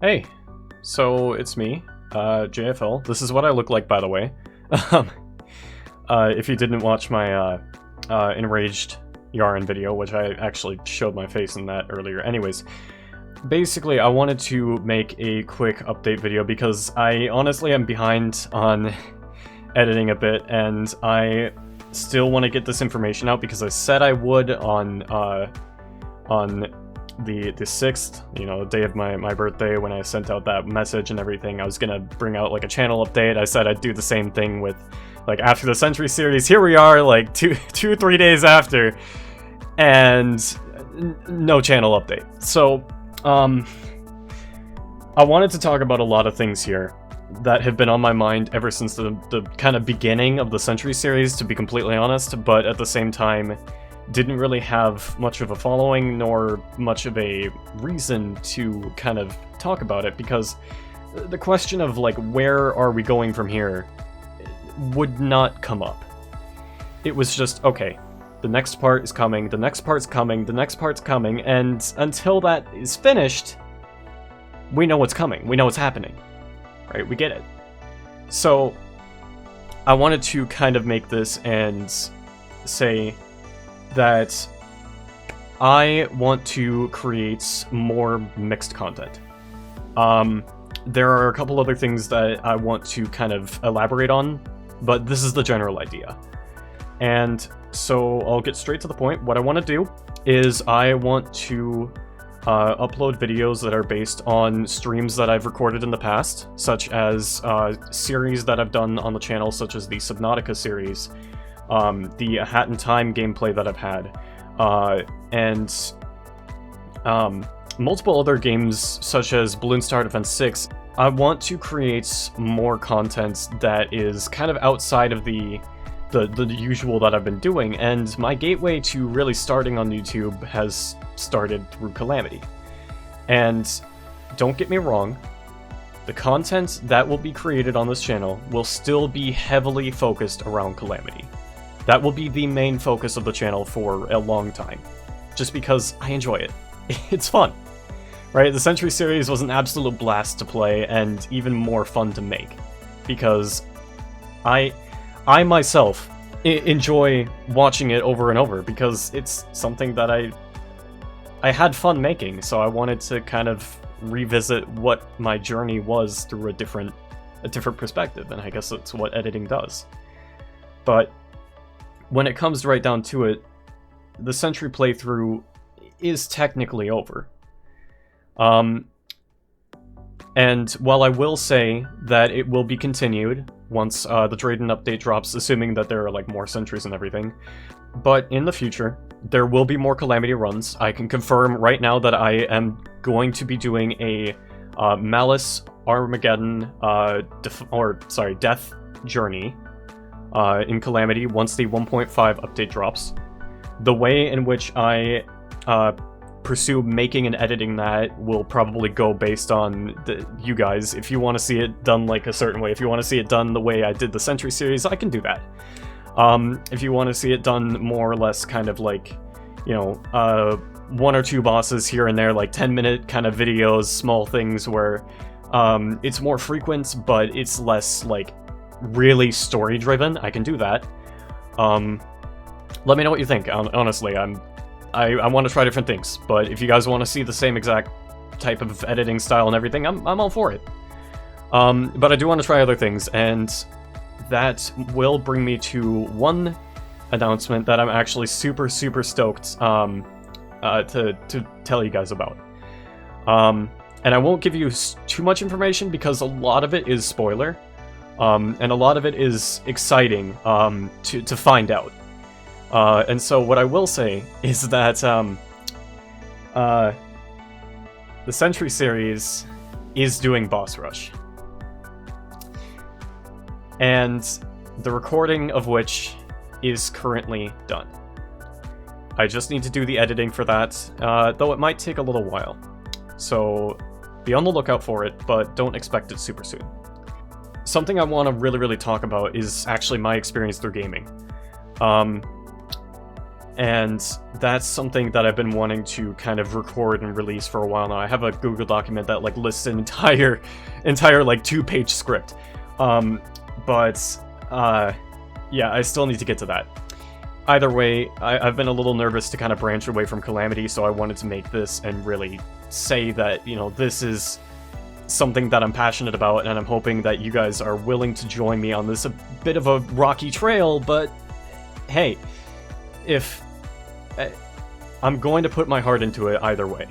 Hey, so it's me, JFL. This is what I look like, by the way. If you didn't watch my Enraged Yarn video, which I actually showed my face in that earlier. Anyways, basically I wanted to make a quick update video because I honestly am behind on editing a bit, and I still want to get this information out because I said I would on the 6th, you know, the day of my birthday, when I sent out that message and everything. I was gonna bring out like a channel update. I said I'd do the same thing with like after the Century series. Here we are, like 3 days after, and no channel update. So I wanted to talk about a lot of things here that have been on my mind ever since the kind of beginning of the Century series, to be completely honest, but at the same time didn't really have much of a following nor much of a reason to kind of talk about it, because the question of like where are we going from here would not come up. It was just, okay, the next part is coming, the next part's coming, the next part's coming, and until that is finished, we know what's coming, we know what's happening, right? We get it. So I wanted to kind of make this and say that I want to create more mixed content. There are a couple other things that I want to kind of elaborate on, but this is the general idea. And so I'll get straight to the point. What I want to do is I want to upload videos that are based on streams that I've recorded in the past, such as series that I've done on the channel, such as the Subnautica series, the A Hat in Time gameplay that I've had, and multiple other games such as Bloons Tower Defense 6. I want to create more content that is kind of outside of the usual that I've been doing, and my gateway to really starting on YouTube has started through Calamity. And don't get me wrong, the content that will be created on this channel will still be heavily focused around Calamity. That will be the main focus of the channel for a long time, just because I enjoy it. It's fun, right? The Century series was an absolute blast to play, and even more fun to make, because I myself enjoy watching it over and over, because it's something that I had fun making, so I wanted to kind of revisit what my journey was through a different perspective, and I guess that's what editing does. But when it comes right down to it, the Century playthrough is technically over. And while I will say that it will be continued once the Drayden update drops, assuming that there are like more Centuries and everything, but in the future, there will be more Calamity runs. I can confirm right now that I am going to be doing a Malice Armageddon, Death Journey in Calamity once the 1.5 update drops. The way in which I pursue making and editing that will probably go based on you guys. If you want to see it done like a certain way, if you want to see it done the way I did the Century series, I can do that. If you want to see it done more or less kind of like, you know, 1 or 2 bosses here and there, like 10-minute kind of videos, small things where it's more frequent, but it's less like really story driven, I can do that. Let me know what you think. Honestly, I want to try different things, but if you guys want to see the same exact type of editing style and everything, I'm all for it. But I do want to try other things, and that will bring me to one announcement that I'm actually super stoked to tell you guys about. And I won't give you too much information because a lot of it is spoiler. And a lot of it is exciting to find out. And so what I will say is that the Century series is doing Boss Rush. And the recording of which is currently done. I just need to do the editing for that, though it might take a little while. So be on the lookout for it, but don't expect it super soon. Something I want to really talk about is actually my experience through gaming. And that's something that I've been wanting to kind of record and release for a while now. I have a Google document that like lists an entire like 2-page script. Yeah, I still need to get to that. Either way, I've been a little nervous to kind of branch away from Calamity, so I wanted to make this and really say that, you know, this is something that I'm passionate about, and I'm hoping that you guys are willing to join me on this a bit of a rocky trail, but hey, I'm going to put my heart into it either way.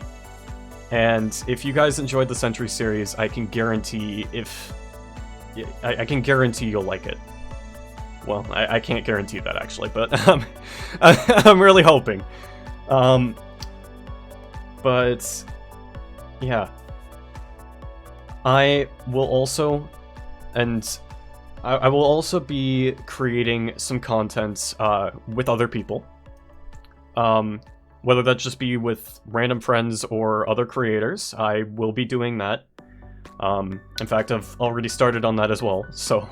And if you guys enjoyed the Century series, I can guarantee I can guarantee you'll like it. Well, I can't guarantee that actually, but I'm really hoping. But yeah, I will also be creating some content with other people. Whether that just be with random friends or other creators, I will be doing that. In fact, I've already started on that as well, so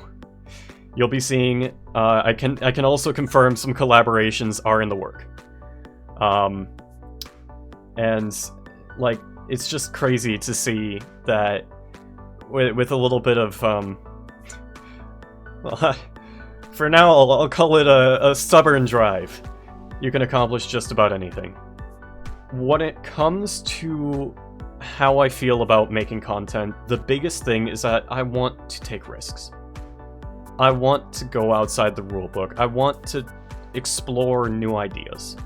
you'll be seeing, I can also confirm some collaborations are in the work. And, like, it's just crazy to see that with a little bit of, well, for now, I'll call it a stubborn drive. You can accomplish just about anything. When it comes to how I feel about making content, the biggest thing is that I want to take risks. I want to go outside the rulebook. I want to explore new ideas.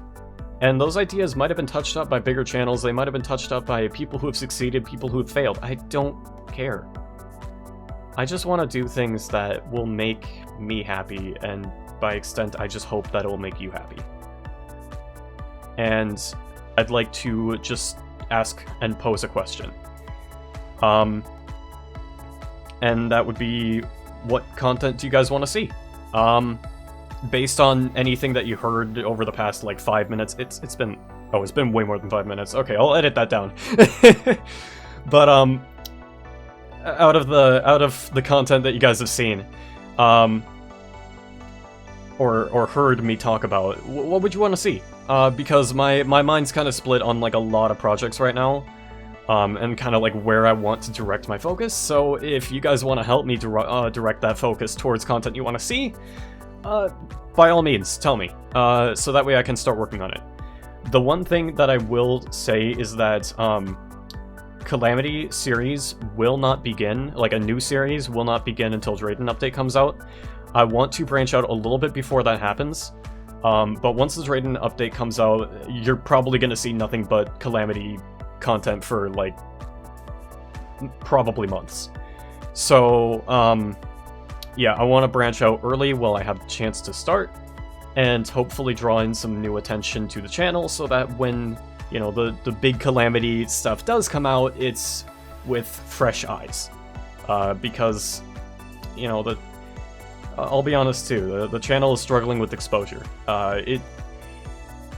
And those ideas might have been touched up by bigger channels, they might have been touched up by people who have succeeded, people who have failed. I don't care. I just want to do things that will make me happy, and by extent, I just hope that it will make you happy. And I'd like to just ask and pose a question. And that would be, what content do you guys want to see? Based on anything that you heard over the past like 5 minutes, it's been way more than 5 minutes. Okay, I'll edit that down. But out of the content that you guys have seen, or heard me talk about, what would you want to see? Because my mind's kind of split on like a lot of projects right now, and kind of like where I want to direct my focus. So if you guys want to help me direct that focus towards content you want to see, by all means, tell me, so that way I can start working on it. The one thing that I will say is that Calamity series will not begin, like a new series will not begin until Drayden update comes out. I want to branch out a little bit before that happens. But once the Drayden update comes out, you're probably going to see nothing but Calamity content for, like, probably months. So, yeah, I want to branch out early while I have the chance to start, and hopefully draw in some new attention to the channel so that when, you know, the big Calamity stuff does come out, it's with fresh eyes. Because, you know, I'll be honest too, the channel is struggling with exposure.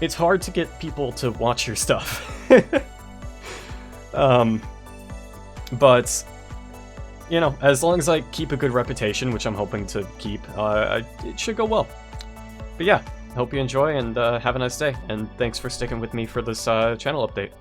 It's hard to get people to watch your stuff. But, you know, as long as I keep a good reputation, which I'm hoping to keep, it should go well. But yeah, hope you enjoy, and have a nice day, and thanks for sticking with me for this channel update.